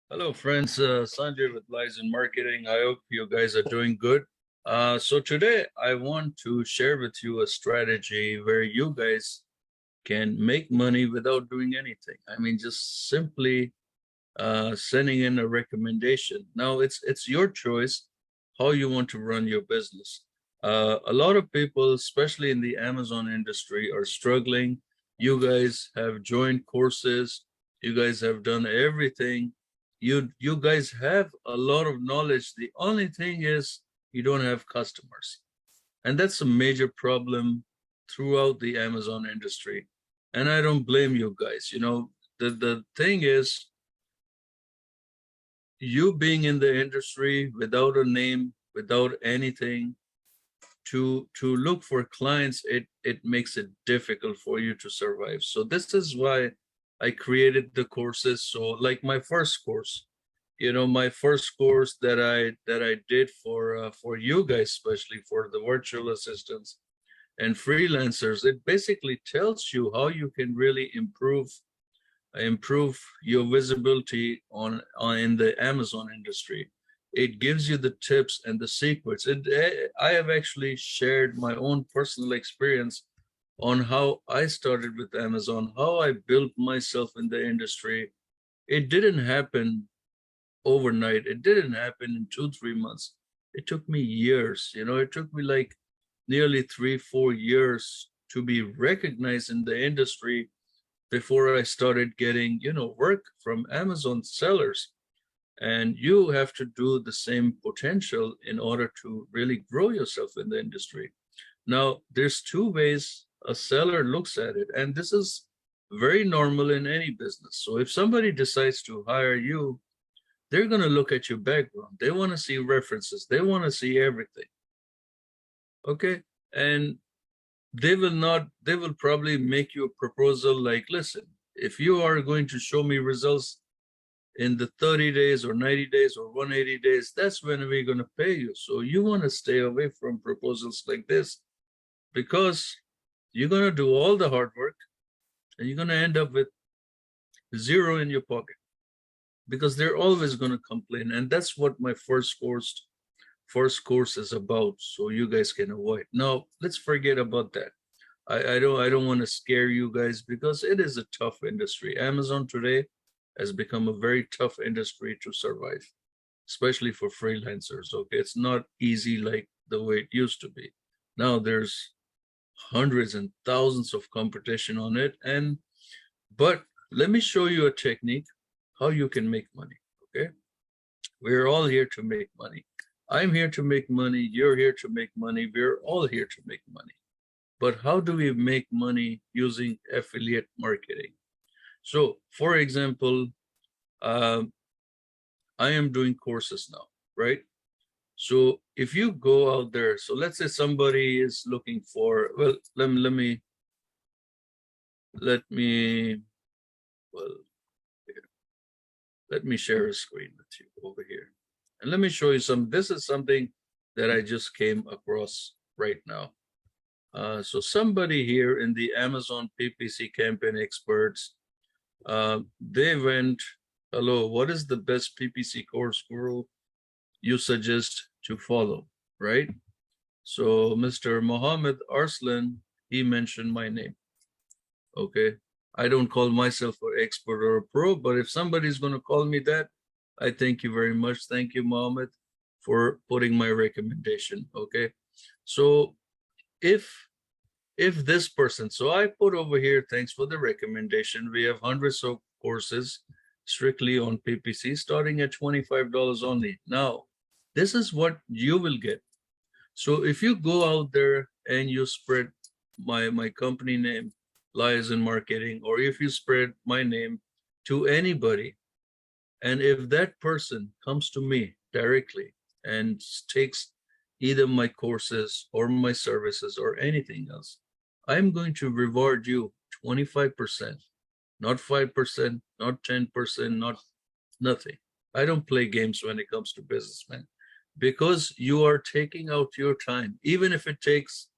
Hello, friends. Sanjay with Liazon Marketing. I hope you guys are doing good. So today I want to share with you a strategy where you guys can make money without doing anything. I mean, just simply sending in a recommendation. Now it's your choice how you want to run your business. A lot of people, especially in the Amazon industry, are struggling. You guys have joined courses. You guys have done everything. You guys have a lot of knowledge. The only thing is you don't have customers. And that's a major problem throughout the Amazon industry. And I don't blame you guys. You know, the thing is, you being in the industry without a name, without anything, to look for clients, it makes it difficult for you to survive. So this is why I created the courses. So like my first course, my first course that I did for you guys, especially for the virtual assistants and freelancers, it basically tells you how you can really improve your visibility on in the Amazon industry. It gives you the tips and the secrets. I have actually shared my own personal experience on how I started with Amazon, how I built myself in the industry. It didn't happen overnight. It didn't happen in 2, 3 months. It took me years. It took me like nearly 3, 4 years to be recognized in the industry before I started getting, work from Amazon sellers. And you have to do the same potential in order to really grow yourself in the industry. Now, there's two ways a seller looks at it, and this is very normal in any business. So if somebody decides to hire you, they're going to look at your background. They want to see references. They want to see everything. Okay? And they will probably make you a proposal like, listen, if you are going to show me results in the 30 days or 90 days or 180 days, that's when we're going to pay you. So you want to stay away from proposals like this, because you're going to do all the hard work and you're going to end up with zero in your pocket, because they're always going to complain. And that's what my first course is about, so you guys can avoid. Now, let's forget about that. I don't want to scare you guys, because it is a tough industry. Amazon today has become a very tough industry to survive, especially for freelancers. Okay, it's not easy like the way it used to be. Now there's hundreds and thousands of competition on it. But let me show you a technique how you can make money. Okay, we're all here to make money. I'm here to make money. You're here to make money. We're all here to make money. But how do we make money using affiliate marketing? So, for example, I am doing courses now, right? So if you go out there, so let's say somebody is looking for, well, let me, well, let me share a screen with you over here. And let me show you this is something that I just came across right now. So somebody here in the Amazon PPC campaign experts, they went, hello, what is the best PPC course guru you suggest to follow, right? So Mr. Mohammed Arslan, he mentioned my name. Okay, I don't call myself an expert or a pro, but if somebody's going to call me that, I thank you very much. Thank you, Mohammed, for putting my recommendation. Okay, so if this person, so I put over here, thanks for the recommendation. We have hundreds of courses strictly on PPC starting at $25 only. Now, this is what you will get. So if you go out there and you spread my company name, Liazon Marketing, or if you spread my name to anybody, and if that person comes to me directly and takes either my courses or my services or anything else, I'm going to reward you 25%, not 5%, not 10%, not nothing. I don't play games when it comes to business, man, because you are taking out your time. Even if it takes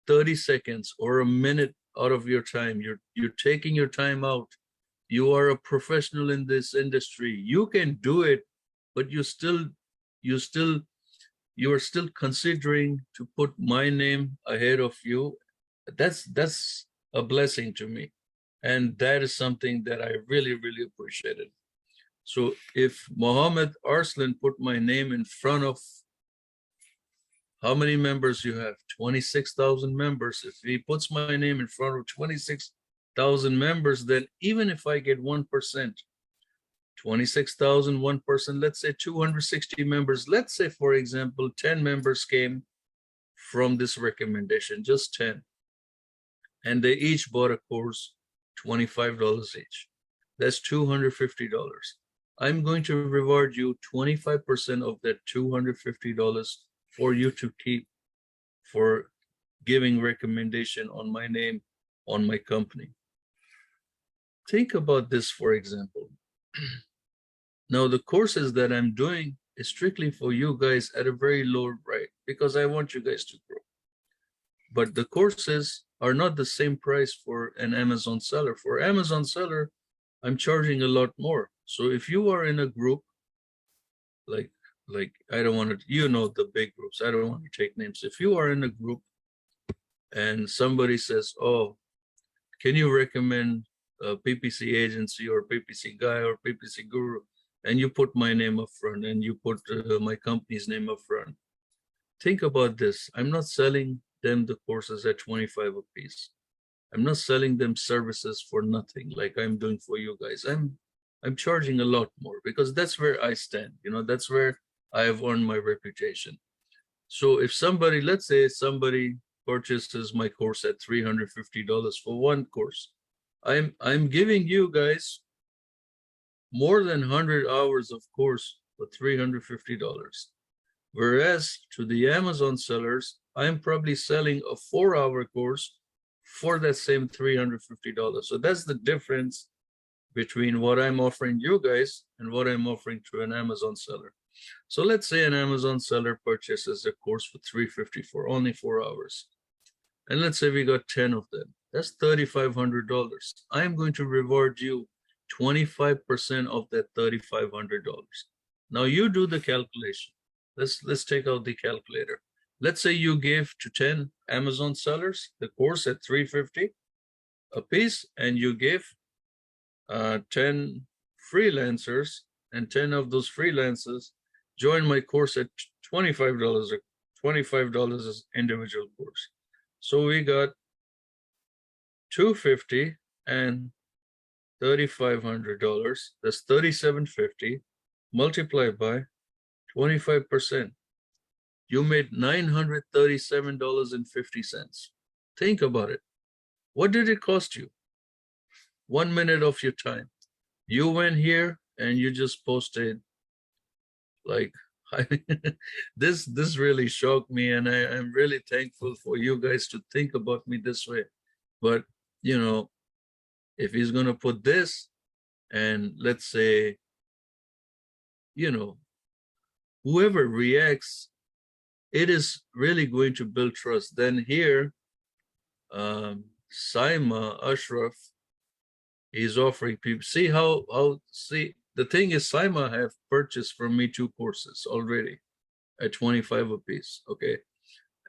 30 seconds or a minute out of your time, you're taking your time out You are a professional in this industry. You can do it, but you are still considering to put my name ahead of you. That's a blessing to me. And that is something that I really, really appreciated. So if Mohammed Arslan put my name in front of how many members you have? 26,000 members. If he puts my name in front of 26,000 members, then even if I get 1%, 26,000, 1%, let's say 260 members. Let's say, for example, 10 members came from this recommendation, just 10. And they each bought a course, $25 each. That's $250. I'm going to reward you 25% of that $250 for you to keep for giving recommendation on my name, on my company. Think about this, for example. Now, the courses that I'm doing is strictly for you guys at a very low rate because I want you guys to grow. But the courses are not the same price for an Amazon seller. For Amazon seller, I'm charging a lot more. So if you are in a group, like I don't want to, you know, the big groups, I don't want to take names. If you are in a group and somebody says, oh, can you recommend a PPC agency or PPC guy or PPC guru? And you put my name up front and you put my company's name up front. Think about this. I'm not selling them the courses at 25 a piece. I'm not selling them services for nothing like I'm doing for you guys. I'm charging a lot more because that's where I stand. You know, that's where I have earned my reputation. So if somebody, let's say somebody purchases my course at $350 for one course, I'm giving you guys more than 100 hours of course for $350. Whereas to the Amazon sellers, I'm probably selling a 4-hour course for that same $350. So that's the difference between what I'm offering you guys and what I'm offering to an Amazon seller. So let's say an Amazon seller purchases a course for $350 for only 4 hours. And let's say we got 10 of them. That's $3,500. I'm going to reward you 25% of that $3,500. Now you do the calculation. Let's take out the calculator. Let's say you give to 10 Amazon sellers the course at $350 a piece, and you give 10 freelancers, and 10 of those freelancers join my course at $25 or $25 as individual course. So we got $250 and $3,500. That's $3,750 multiplied by 25%. You made $937.50. Think about it. What did it cost you? 1 minute of your time. You went here and you just posted, like, this really shocked me, and I'm really thankful for you guys to think about me this way. But you know, if he's gonna put this, and let's say, you know, whoever reacts, it is really going to build trust. Then here, Saima Ashraf is offering people. See see, the thing is, Saima have purchased from me 2 courses already at 25 a piece. Okay.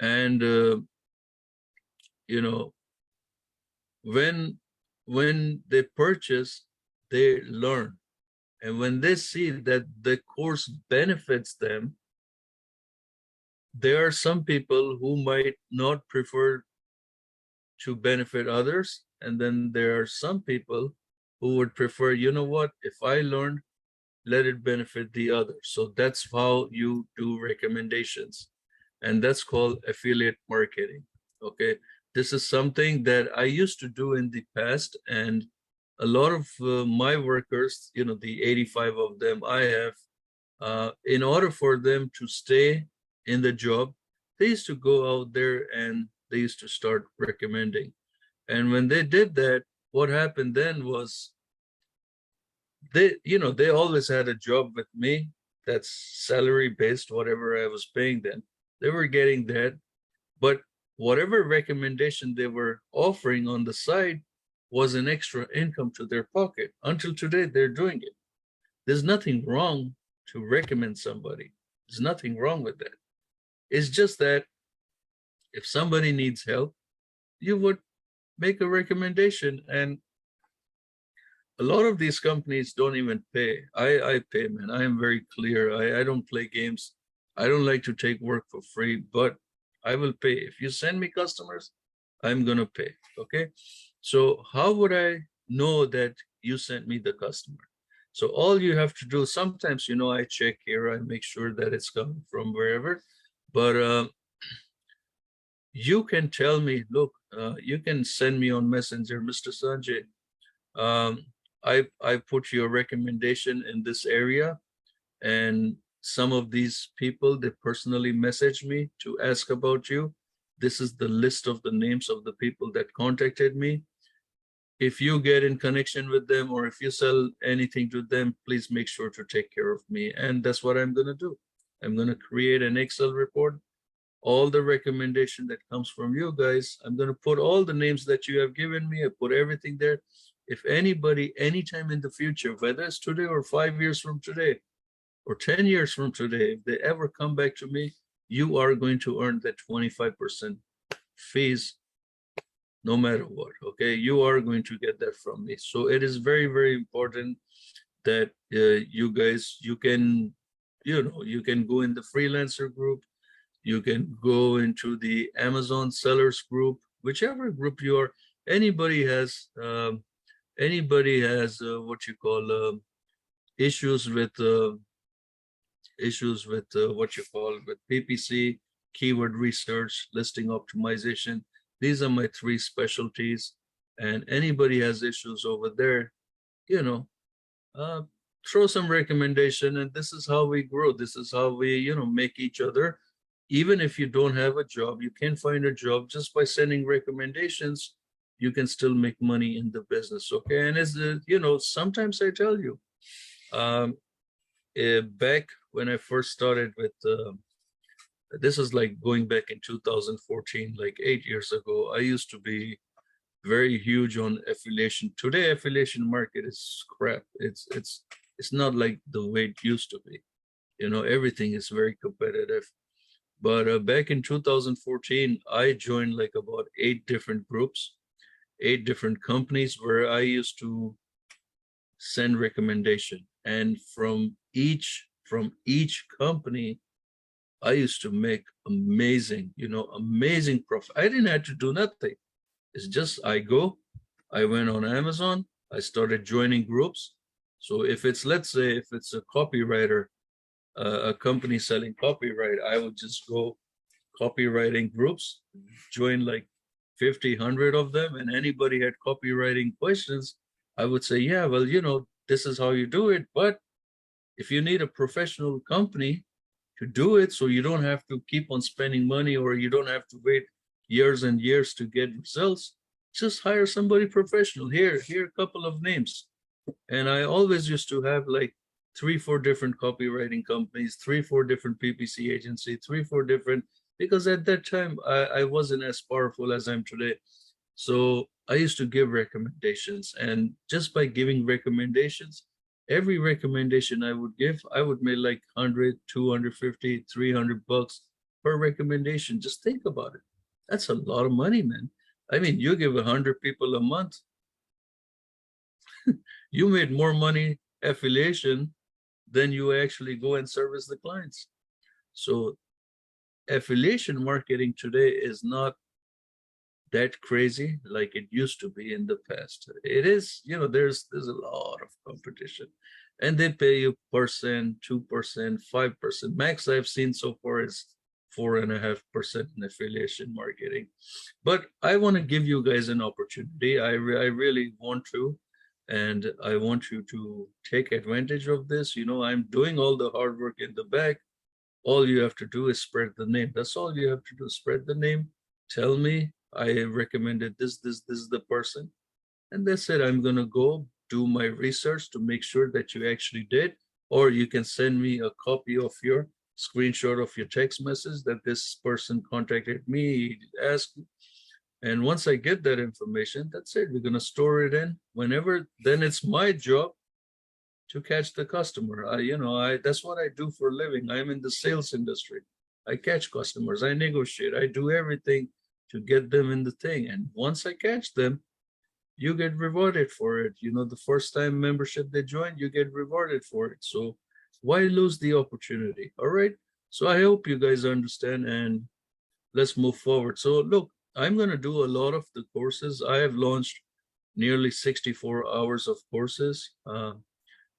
And, you know, when they purchase, they learn. And when they see that the course benefits them, there are some people who might not prefer to benefit others. And then there are some people who would prefer, you know what, if I learn, let it benefit the others. So that's how you do recommendations. And that's called affiliate marketing. Okay. This is something that I used to do in the past. And a lot of my workers, you know, the 85 of them I have, in order for them to stay in the job, they used to go out there and they used to start recommending. And when they did that, what happened then was they, you know, they always had a job with me that's salary based, whatever I was paying them. They were getting that. But whatever recommendation they were offering on the side, was an extra income to their pocket. Until today, they're doing it. There's nothing wrong to recommend somebody. There's nothing wrong with that. It's just that if somebody needs help, you would make a recommendation. And a lot of these companies don't even pay. I pay, man. I am very clear. I don't play games. I don't like to take work for free, but I will pay. If you send me customers, I'm going to pay. Okay. So how would I know that you sent me the customer? So all you have to do, sometimes, you know, I check here, I make sure that it's coming from wherever, but you can tell me, look, you can send me on Messenger, Mr. Sanjay. Um, I put your recommendation in this area, and some of these people, they personally message me to ask about you. This is the list of the names of the people that contacted me. If you get in connection with them, or if you sell anything to them, please make sure to take care of me. And that's what I'm going to do. I'm going to create an Excel report, all the recommendation that comes from you guys. I'm going to put all the names that you have given me. I put everything there. If anybody, anytime in the future, whether it's today or 5 years from today or 10 years from today, if they ever come back to me, you are going to earn that 25% fees no matter what. Okay, you are going to get that from me. So it is very, very important that you guys, you can, you know, you can go in the freelancer group, you can go into the Amazon sellers group, whichever group you are. Anybody has what you call issues with what you call with PPC, keyword research, listing optimization. These are my three specialties. And anybody has issues over there, you know, throw some recommendation. And this is how we grow. This is how we, you know, make each other. Even if you don't have a job, you can find a job just by sending recommendations. You can still make money in the business. Okay. And as you know, sometimes I tell you, back when I first started with, this is like going back in 2014, like 8 years ago, I used to be very huge on affiliation. Today, affiliation market is crap. It's not like the way it used to be. You know, everything is very competitive. But back in 2014, I joined like about 8 different groups, 8 different companies where I used to send recommendation. And from each company, I used to make amazing, you know, amazing profit. I didn't have to do nothing. It's just I went on Amazon, I started joining groups. So if it's, let's say, if it's a copywriter, a company selling copyright, I would just go copywriting groups, join like 50, 100 of them, and anybody had copywriting questions, I would say, yeah, well, you know, this is how you do it. But if you need a professional company to do it, so you don't have to keep on spending money, or you don't have to wait years and years to get results, just hire somebody professional. Here a couple of names. And I always used to have like 3, 4 different copywriting companies, 3, 4 different PPC agency, 3, 4 different, because at that time I wasn't as powerful as I'm today. So I used to give recommendations, and just by giving recommendations, every recommendation I would give, I would make like 100, 250, 300 bucks per recommendation. Just think about it. That's a lot of money, man. I mean, you give 100 people a month, you made more money affiliation than you actually go and service the clients. So affiliation marketing today is not that crazy like it used to be in the past. It is, you know, there's a lot of competition, and they pay you 2%, 5%. Max I've seen so far is 4.5% in affiliation marketing. But I want to give you guys an opportunity. I really want to, and I want you to take advantage of this. You know, I'm doing all the hard work in the back. All you have to do is spread the name. That's all you have to do. Spread the name. Tell me I recommended this is the person. And that's it. I'm going to go do my research to make sure that you actually did. Or you can send me a copy of your screenshot of your text message that this person contacted me, asked. And once I get that information, that's it. We're gonna store it in whenever. Then it's my job to catch the customer. That's what I do for a living. I'm in the sales industry. I catch customers. I negotiate. I do everything to get them in the thing. And once I catch them, you get rewarded for it. The first time membership they join, you get rewarded for it. So why lose the opportunity? All right. So I hope you guys understand, and let's move forward. So look, I'm going to do a lot of the courses. I have launched nearly 64 hours of courses,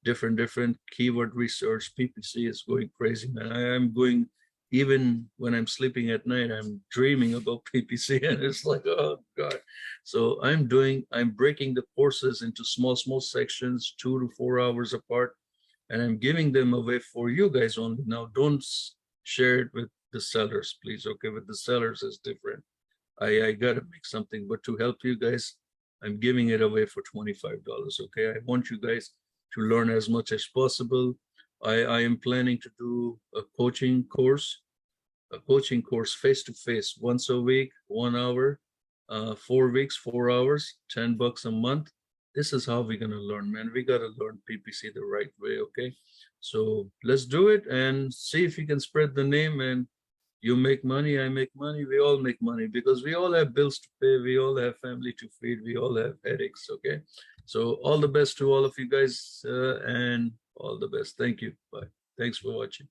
different keyword research. PPC is going crazy, man. I am going, even when I'm sleeping at night, I'm dreaming about PPC, and it's like, oh God. So I'm breaking the courses into small sections, 2 to 4 hours apart, and I'm giving them away for you guys only. Now, don't share it with the sellers, please. Okay, with the sellers is different. I gotta make something, but to help you guys, I'm giving it away for $25. Okay, I want you guys to learn as much as possible. I am planning to do a coaching course face to face once a week, 1 hour, 4 weeks, 4 hours, $10 a month. This is how we're gonna learn, man. We gotta learn PPC the right way, okay? So let's do it and see if you can spread the name, and you make money, I make money, we all make money, because we all have bills to pay, we all have family to feed, we all have headaches, okay? So all the best to all of you guys, and all the best. Thank you. Bye. Thanks for watching.